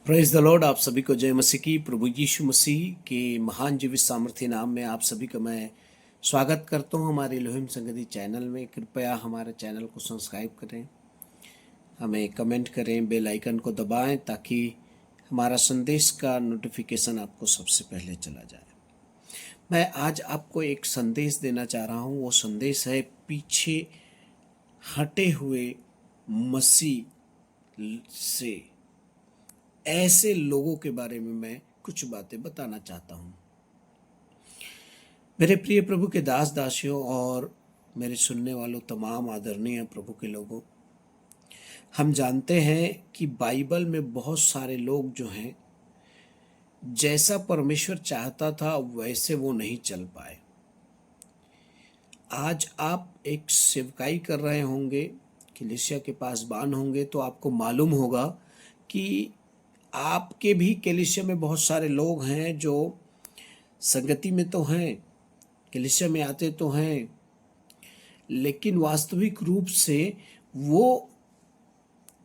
Praise the Lord. आप सभी को जय मसीह की। प्रभु यीशु मसीह के महान जीवित सामर्थ्य नाम में आप सभी का मैं स्वागत करता हूं हमारे एलोहिम संगति चैनल में। कृपया हमारे चैनल को सब्सक्राइब करें, हमें कमेंट करें, बेल आइकन को दबाएं ताकि हमारा संदेश का नोटिफिकेशन आपको सबसे पहले चला जाए। मैं आज आपको एक संदेश देना चाह रहा हूं। वो संदेश है पीछे हटे हुए मसीह से। ऐसे लोगों के बारे में मैं कुछ बातें बताना चाहता हूं। मेरे प्रिय प्रभु के दास दासियों और मेरे सुनने वालों तमाम आदरणीय प्रभु के लोगों, हम जानते हैं कि बाइबल में बहुत सारे लोग जो हैं, जैसा परमेश्वर चाहता था वैसे वो नहीं चल पाए। आज आप एक सेवकाई कर रहे होंगे, कलीसिया के पास बान होंगे, तो आपको मालूम होगा कि आपके भी कलीसिया में बहुत सारे लोग हैं जो संगति में तो हैं, कलीसिया में आते तो हैं, लेकिन वास्तविक रूप से वो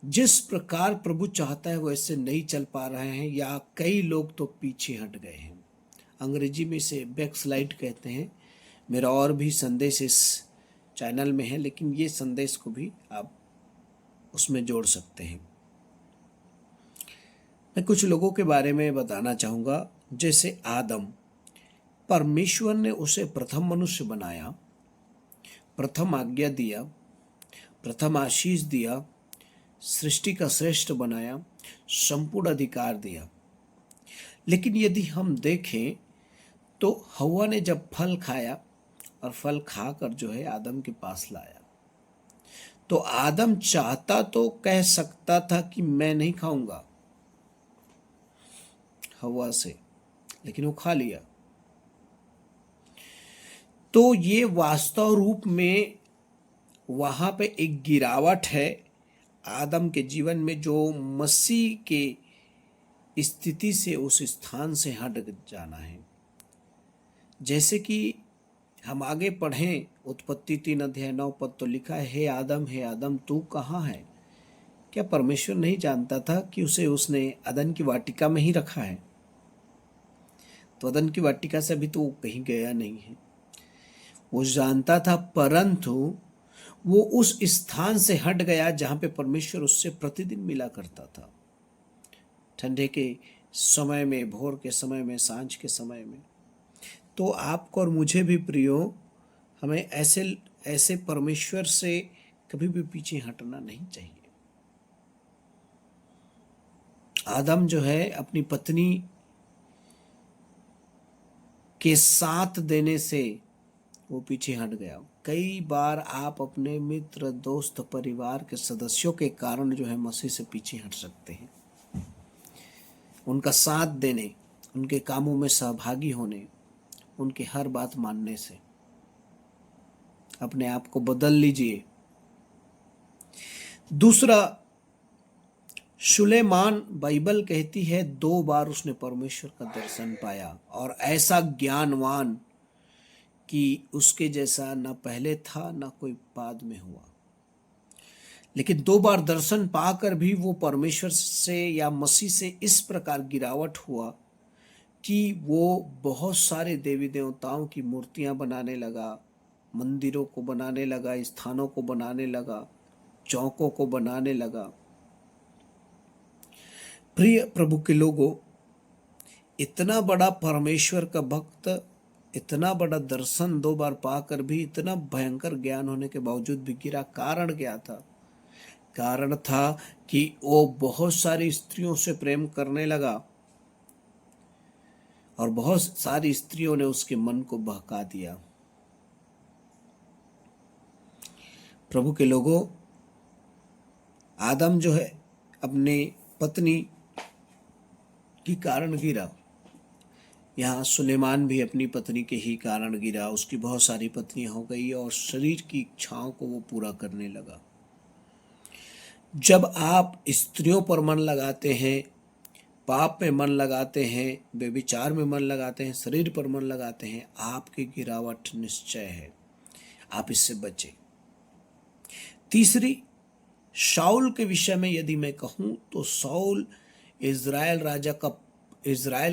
जिस प्रकार प्रभु चाहता है वैसे नहीं चल पा रहे हैं, या कई लोग तो पीछे हट गए हैं। अंग्रेजी में इसे बैकस्लाइड कहते हैं। मेरा और भी संदेश इस चैनल में है, लेकिन ये संदेश को भी आप उसमें जोड़ सकते हैं। मैं कुछ लोगों के बारे में बताना चाहूँगा। जैसे आदम, परमेश्वर ने उसे प्रथम मनुष्य बनाया, प्रथम आज्ञा दिया, प्रथम आशीष दिया, सृष्टि का श्रेष्ठ बनाया, संपूर्ण अधिकार दिया। लेकिन यदि हम देखें तो हव्वा ने जब फल खाया और फल खाकर जो है आदम के पास लाया, तो आदम चाहता तो कह सकता था कि मैं नहीं खाऊंगा हव्वा से, लेकिन वो खा लिया। तो ये वास्तव रूप में वहां पे एक गिरावट है आदम के जीवन में, जो मसीह के स्थिति से उस स्थान से हट जाना है। जैसे कि हम आगे पढ़ें, उत्पत्ति 3:9 तो लिखा है, हे आदम तू कहाँ है? क्या परमेश्वर नहीं जानता था कि उसने अदन की वाटिका में ही रखा है? तो अदन की वाटिका से अभी तो वो कहीं गया नहीं है। वो जानता था, परंतु वो उस स्थान से हट गया जहां पे परमेश्वर उससे प्रतिदिन मिला करता था। ठंडे के समय में, भोर के समय में, सांझ के समय में। तो आपको और मुझे भी प्रियो, हमें ऐसे परमेश्वर से कभी भी पीछे हटना नहीं चाहिए। आदम जो है अपनी पत्नी के साथ देने से वो पीछे हट गया। कई बार आप अपने मित्र, दोस्त, परिवार के सदस्यों के कारण जो है मसीह से पीछे हट सकते हैं। उनका साथ देने, उनके कामों में सहभागी होने, उनकी हर बात मानने से अपने आप को बदल लीजिए। दूसरा, सुलेमान, बाइबल कहती है 2 बार उसने परमेश्वर का दर्शन पाया, और ऐसा ज्ञानवान कि उसके जैसा ना पहले था ना कोई बाद में हुआ। लेकिन 2 बार दर्शन पाकर भी वो परमेश्वर से या मसीह से इस प्रकार गिरावट हुआ कि वो बहुत सारे देवी देवताओं की मूर्तियां बनाने लगा, मंदिरों को बनाने लगा, स्थानों को बनाने लगा, चौकों को बनाने लगा। प्रिय प्रभु के लोगों, इतना बड़ा परमेश्वर का भक्त, इतना बड़ा दर्शन 2 बार पाकर भी इतना भयंकर ज्ञान होने के बावजूद भी गिरा। कारण क्या था? कारण था कि वो बहुत सारी स्त्रियों से प्रेम करने लगा, और बहुत सारी स्त्रियों ने उसके मन को बहका दिया। प्रभु के लोगों, आदम जो है अपने पत्नी के कारण गिरा। यहाँ सुलेमान भी अपनी पत्नी के ही कारण गिरा। उसकी बहुत सारी पत्नियां हो गई और शरीर की इच्छाओं को वो पूरा करने लगा। जब आप स्त्रियों पर मन लगाते हैं, पाप में मन लगाते हैं, व्यभिचार में मन लगाते हैं, शरीर पर मन लगाते हैं, आपकी गिरावट निश्चय है। आप इससे बचें। तीसरी, शाऊल के विषय में यदि मैं कहूं तो शाऊल इज़राइल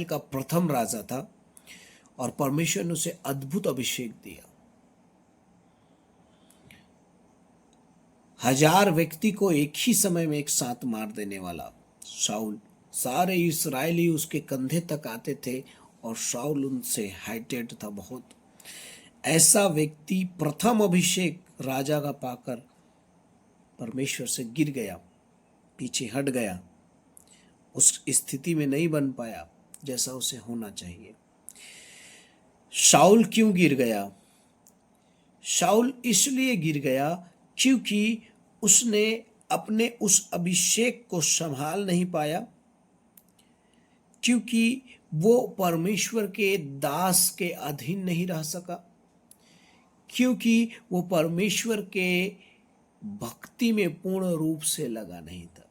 का प्रथम राजा था और परमेश्वर ने उसे अद्भुत अभिषेक दिया। 1000 व्यक्ति को एक ही समय में एक साथ मार देने वाला शाऊल, सारे इस्राएली उसके कंधे तक आते थे और शाऊल उनसे हाइटेड था बहुत। ऐसा व्यक्ति प्रथम अभिषेक राजा का पाकर परमेश्वर से गिर गया, पीछे हट गया, उस स्थिति में नहीं बन पाया जैसा उसे होना चाहिए। शाऊल क्यों गिर गया? शाऊल इसलिए गिर गया क्योंकि उसने अपने उस अभिषेक को संभाल नहीं पाया, क्योंकि वो परमेश्वर के दास के अधीन नहीं रह सका, क्योंकि वो परमेश्वर के भक्ति में पूर्ण रूप से लगा नहीं था।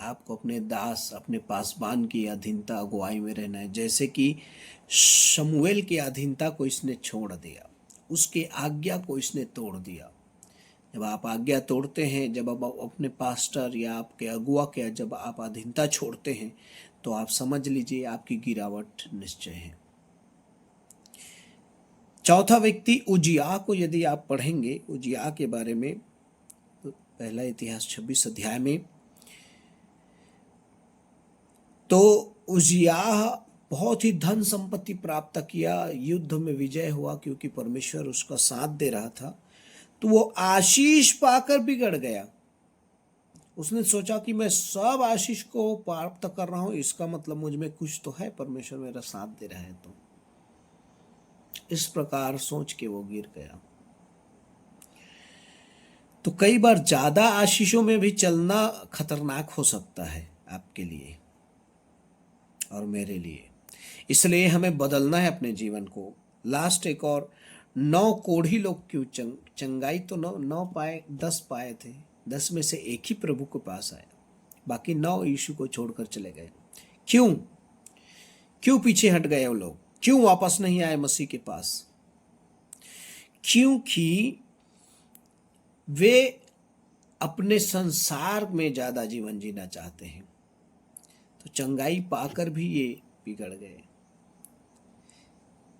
आपको अपने दास, अपने पासबान की अधीनता, अगुवाई में रहना है। जैसे कि शमूएल की अधीनता को इसने छोड़ दिया, उसके आज्ञा को इसने तोड़ दिया। जब आप आज्ञा तोड़ते हैं, जब आप अपने पास्टर या आपके अगुआ के जब आप अधीनता छोड़ते हैं, तो आप समझ लीजिए आपकी गिरावट निश्चय है। चौथा व्यक्ति उजिया को यदि आप पढ़ेंगे, उजिया के बारे में पहला इतिहास 26 अध्याय में, तो उजिया बहुत ही धन संपत्ति प्राप्त किया, युद्ध में विजय हुआ क्योंकि परमेश्वर उसका साथ दे रहा था। तो वो आशीष पाकर बिगड़ गया। उसने सोचा कि मैं सब आशीष को प्राप्त कर रहा हूं, इसका मतलब मुझ में कुछ तो है, परमेश्वर मेरा साथ दे रहा है। तो इस प्रकार सोच के वो गिर गया। तो कई बार ज्यादा आशीषों में भी चलना खतरनाक हो सकता है आपके लिए और मेरे लिए। इसलिए हमें बदलना है अपने जीवन को। लास्ट एक और 9 कोढ़ी लोग क्यों चंगाई तो 9 पाए, 10 पाए थे, 10 में से एक ही प्रभु के पास आया, बाकी 9 यीशु को छोड़कर चले गए। क्यों पीछे हट गए वो लोग? क्यों वापस नहीं आए मसीह के पास? क्योंकि वे अपने संसार में ज्यादा जीवन जीना चाहते हैं। तो चंगाई पाकर भी ये बिगड़ गए।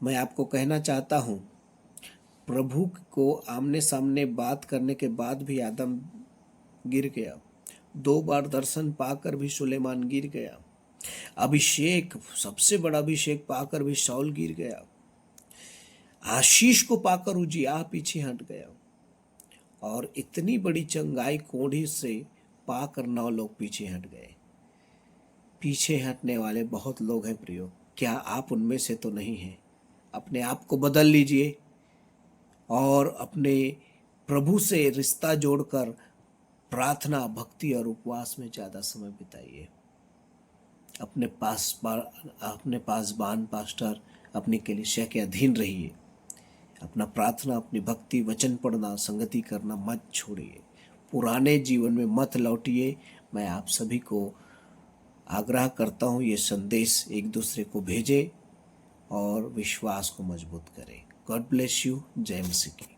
मैं आपको कहना चाहता हूं, प्रभु को आमने सामने बात करने के बाद भी आदम गिर गया। 2 बार दर्शन पाकर भी सुलेमान गिर गया। अभिषेक, सबसे बड़ा अभिषेक पाकर भी शाऊल गिर गया। आशीष को पाकर उजिया पीछे हट गया। और इतनी बड़ी चंगाई कोढ़ी से पाकर 9 लोग पीछे हट गए। पीछे हटने वाले बहुत लोग हैं प्रियो, क्या आप उनमें से तो नहीं हैं? अपने आप को बदल लीजिए और अपने प्रभु से रिश्ता जोड़कर प्रार्थना, भक्ति और उपवास में ज़्यादा समय बिताइए। अपने पासबान पास्टर, अपनी कलीसिया के अधीन रहिए। अपना प्रार्थना, अपनी भक्ति, वचन पढ़ना, संगति करना मत छोड़िए। पुराने जीवन में मत लौटिए। मैं आप सभी को आग्रह करता हूँ, ये संदेश एक दूसरे को भेजें और विश्वास को मजबूत करें। God bless you. जय मसीह की।